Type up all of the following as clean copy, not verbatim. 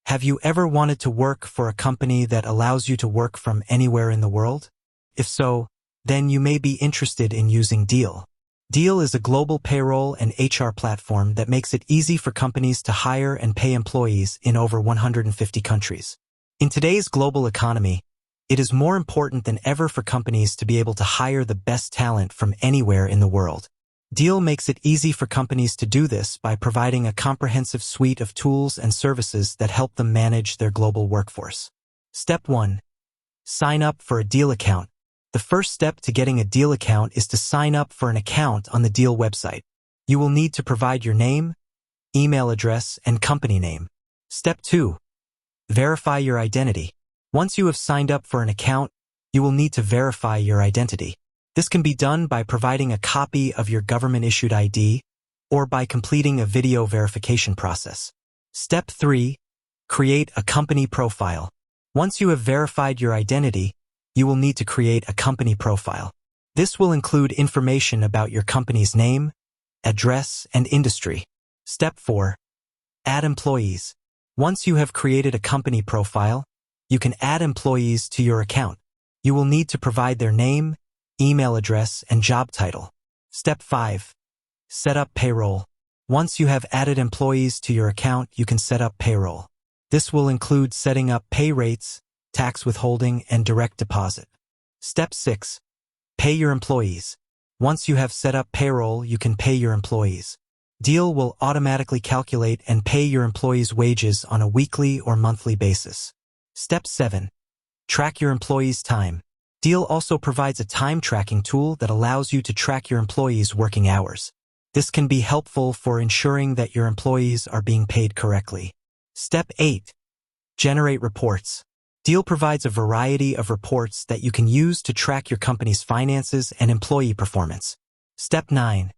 Have you ever wanted to work for a company that allows you to work from anywhere in the world? If so, then you may be interested in using Deel. Deel is a global payroll and HR platform that makes it easy for companies to hire and pay employees in over 150 countries. In today's global economy, it is more important than ever for companies to be able to hire the best talent from anywhere in the world. Deel makes it easy for companies to do this by providing a comprehensive suite of tools and services that help them manage their global workforce. Step 1. Sign up for a Deel account. The first step to getting a Deel account is to sign up for an account on the Deel website. You will need to provide your name, email address, and company name. Step 2. Verify your identity. Once you have signed up for an account, you will need to verify your identity. This can be done by providing a copy of your government-issued ID or by completing a video verification process. Step 3. Create a company profile. Once you have verified your identity, you will need to create a company profile. This will include information about your company's name, address, and industry. Step 4. Add employees. Once you have created a company profile, you can add employees to your account. You will need to provide their name, email address, and job title. Step 5. Set up payroll. Once you have added employees to your account, you can set up payroll. This will include setting up pay rates, tax withholding, and direct deposit. Step 6. Pay your employees. Once you have set up payroll, you can pay your employees. Deel will automatically calculate and pay your employees' wages on a weekly or monthly basis. Step 7. Track your employees' time. Deel also provides a time tracking tool that allows you to track your employees' working hours. This can be helpful for ensuring that your employees are being paid correctly. Step 8. Generate reports. Deel provides a variety of reports that you can use to track your company's finances and employee performance. Step 9.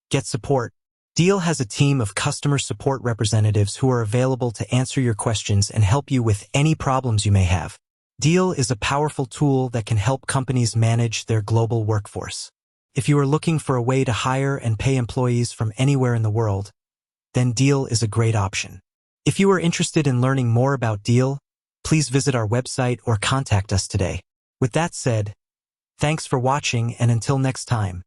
Get support. Deel has a team of customer support representatives who are available to answer your questions and help you with any problems you may have. Deel is a powerful tool that can help companies manage their global workforce. If you are looking for a way to hire and pay employees from anywhere in the world, then Deel is a great option. If you are interested in learning more about Deel, please visit our website or contact us today. With that said, thanks for watching, and until next time.